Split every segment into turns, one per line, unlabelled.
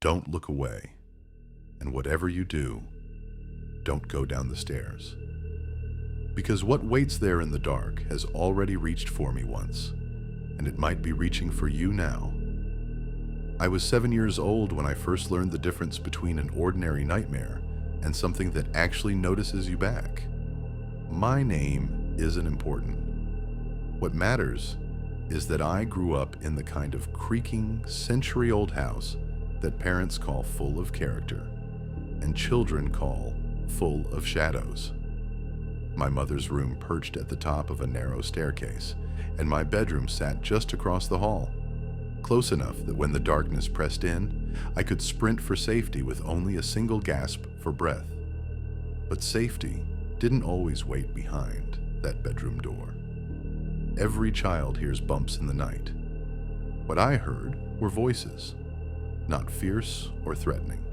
Don't look away. And whatever you do, don't go down the stairs. Because what waits there in the dark has already reached for me once, and it might be reaching for you now. I was 7 years old when I first learned the difference between an ordinary nightmare and something that actually notices you back. My name isn't important. What matters is that I grew up in the kind of creaking, century-old house that parents call full of character and children call full of shadows. My mother's room perched at the top of a narrow staircase, and my bedroom sat just across the hall, close enough that when the darkness pressed in, I could sprint for safety with only a single gasp for breath. But safety didn't always wait behind that bedroom door. Every child hears bumps in the night. What I heard were voices, not fierce or threatening,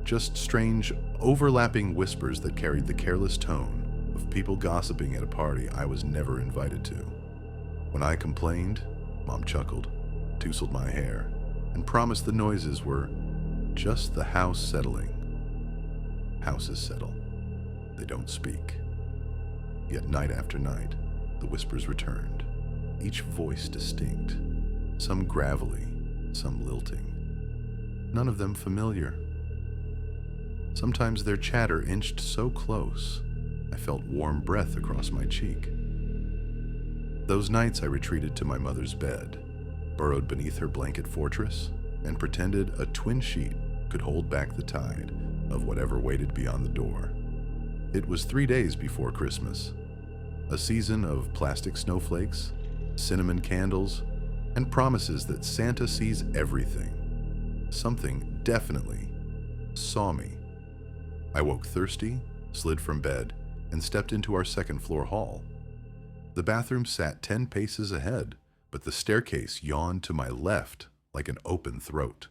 just strange, overlapping whispers that carried the careless tone of people gossiping at a party I was never invited to. When I complained, Mom chuckled, tousled my hair, and promised the noises were just the house settling. Houses settle. They don't speak. Yet night after night, the whispers returned, each voice distinct, some gravelly, some lilting, none of them familiar. Sometimes their chatter inched so close, I felt warm breath across my cheek. Those nights I retreated to my mother's bed, burrowed beneath her blanket fortress, and pretended a twin sheet could hold back the tide of whatever waited beyond the door. It was 3 days before Christmas, a season of plastic snowflakes, cinnamon candles, and promises that Santa sees everything. Something definitely saw me. I woke thirsty, slid from bed, and stepped into our second-floor hall. The bathroom sat 10 paces ahead, but the staircase yawned to my left like an open throat.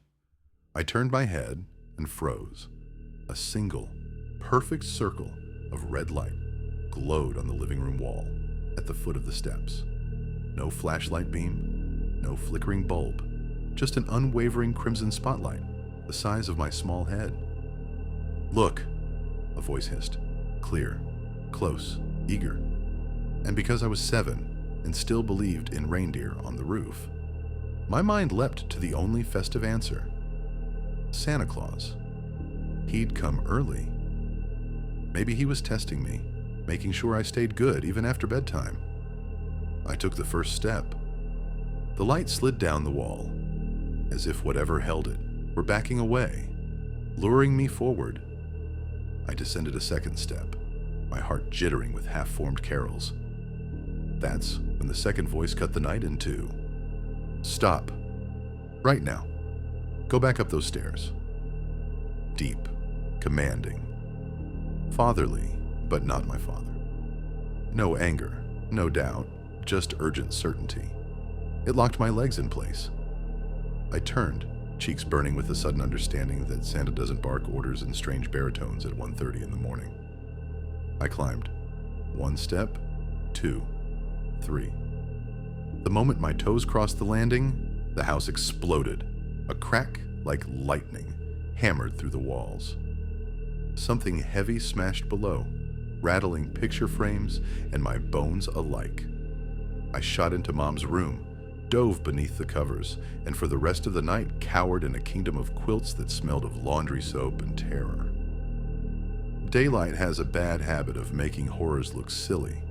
I turned my head and froze. A single, perfect circle of red light glowed on the living room wall at the foot of the steps. No flashlight beam, no flickering bulb, just an unwavering crimson spotlight the size of my small head. "Look," a voice hissed, clear, close, eager. And because I was 7 and still believed in reindeer on the roof, my mind leapt to the only festive answer: Santa Claus. He'd come early. Maybe he was testing me, making sure I stayed good even after bedtime. I took the first step. The light slid down the wall, as if whatever held it were backing away, luring me forward. I descended a second step, my heart jittering with half-formed carols. That's when the second voice cut the night in two. "Stop. Right now. Go back up those stairs." Deep, commanding. Fatherly, but not my father. No anger, no doubt, just urgent certainty. It locked my legs in place. I turned, cheeks burning with the sudden understanding that Santa doesn't bark orders in strange baritones at 1:30 in the morning. I climbed. 1 step, 2, 3. The moment my toes crossed the landing, the house exploded. A crack like lightning hammered through the walls. Something heavy smashed below, rattling picture frames and my bones alike. I shot into Mom's room, dove beneath the covers, and for the rest of the night cowered in a kingdom of quilts that smelled of laundry soap and terror. Daylight has a bad habit of making horrors look silly,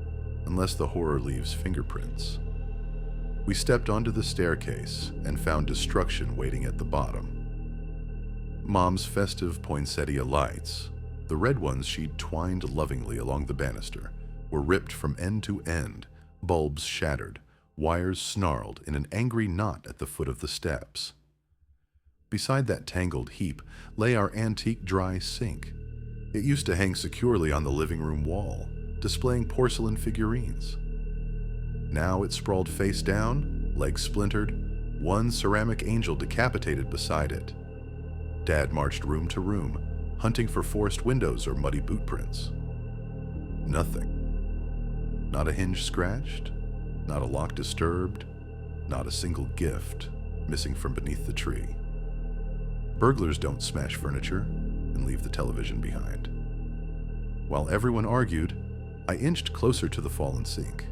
unless the horror leaves fingerprints. We stepped onto the staircase and found destruction waiting at the bottom. Mom's festive poinsettia lights, the red ones she'd twined lovingly along the banister, were ripped from end to end, bulbs shattered, wires snarled in an angry knot at the foot of the steps. Beside that tangled heap lay our antique dry sink. It used to hang securely on the living room wall, displaying porcelain figurines. Now it sprawled face down, legs splintered, one ceramic angel decapitated beside it. Dad marched room to room, hunting for forced windows or muddy boot prints. Nothing. Not a hinge scratched, not a lock disturbed, not a single gift missing from beneath the tree. Burglars don't smash furniture and leave the television behind. While everyone argued, I inched closer to the fallen sink.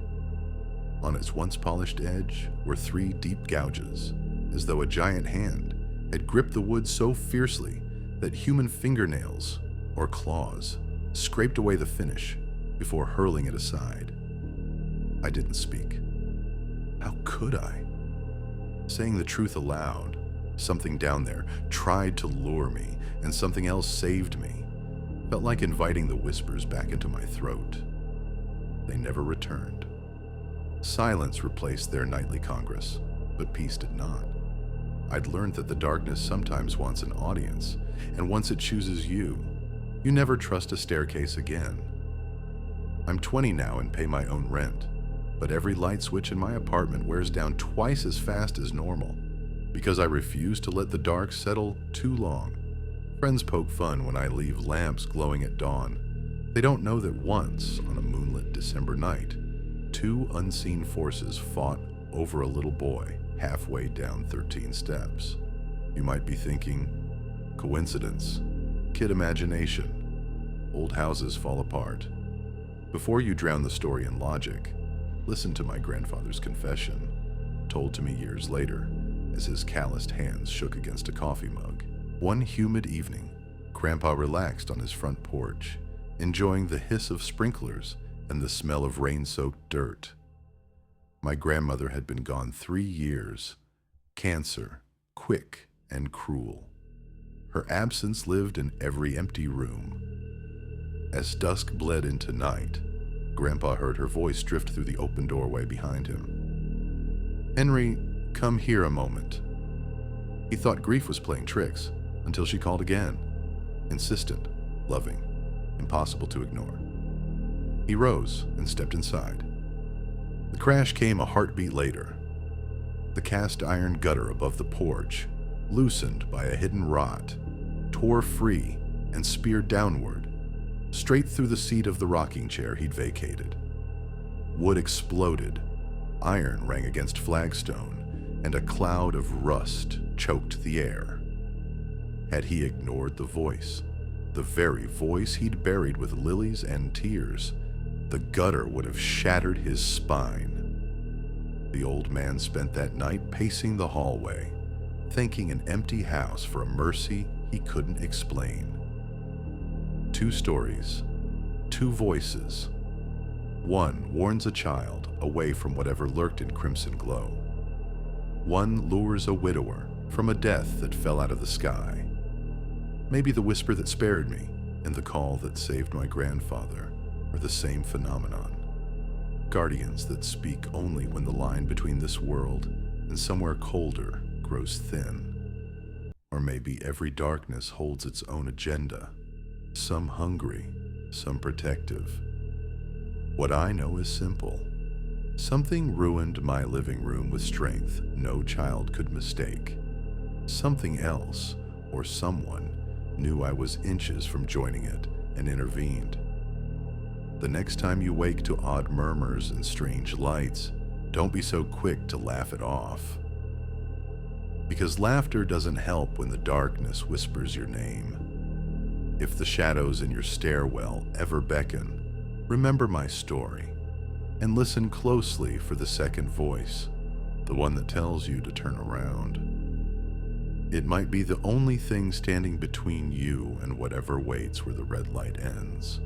On its once polished edge were 3 deep gouges, as though a giant hand had gripped the wood so fiercely that human fingernails or claws scraped away the finish before hurling it aside. I didn't speak. How could I? Saying the truth aloud, something down there tried to lure me, and something else saved me, felt like inviting the whispers back into my throat. They never returned. Silence replaced their nightly congress, but peace did not. I'd learned that the darkness sometimes wants an audience, and once it chooses you, you never trust a staircase again. I'm 20 now and pay my own rent, but every light switch in my apartment wears down twice as fast as normal, because I refuse to let the dark settle too long. Friends poke fun when I leave lamps glowing at dawn. They don't know that once, on a moonlit December night, 2 unseen forces fought over a little boy halfway down 13 steps. You might be thinking, coincidence, kid imagination, old houses fall apart. Before you drown the story in logic, listen to my grandfather's confession, told to me years later, as his calloused hands shook against a coffee mug. One humid evening, Grandpa relaxed on his front porch, enjoying the hiss of sprinklers and the smell of rain-soaked dirt. My grandmother had been gone 3 years, cancer, quick and cruel. Her absence lived in every empty room. As dusk bled into night, Grandpa heard her voice drift through the open doorway behind him. "Henry, come here a moment." He thought grief was playing tricks until she called again, insistent, loving, impossible to ignore. He rose and stepped inside. The crash came a heartbeat later. The cast iron gutter above the porch, loosened by a hidden rot, tore free and speared downward, straight through the seat of the rocking chair he'd vacated. Wood exploded, iron rang against flagstone, and a cloud of rust choked the air. Had he ignored the voice, the very voice he'd buried with lilies and tears, the gutter would have shattered his spine. The old man spent that night pacing the hallway, thanking an empty house for a mercy he couldn't explain. 2 stories, 2 voices. One warns a child away from whatever lurked in crimson glow. One lures a widower from a death that fell out of the sky. Maybe the whisper that spared me and the call that saved my grandfather are the same phenomenon. Guardians that speak only when the line between this world and somewhere colder grows thin. Or maybe every darkness holds its own agenda, some hungry, some protective. What I know is simple. Something ruined my living room with strength no child could mistake. Something else, or someone, knew I was inches from joining it and intervened. The next time you wake to odd murmurs and strange lights, don't be so quick to laugh it off. Because laughter doesn't help when the darkness whispers your name. If the shadows in your stairwell ever beckon, remember my story and listen closely for the second voice, the one that tells you to turn around. It might be the only thing standing between you and whatever waits where the red light ends.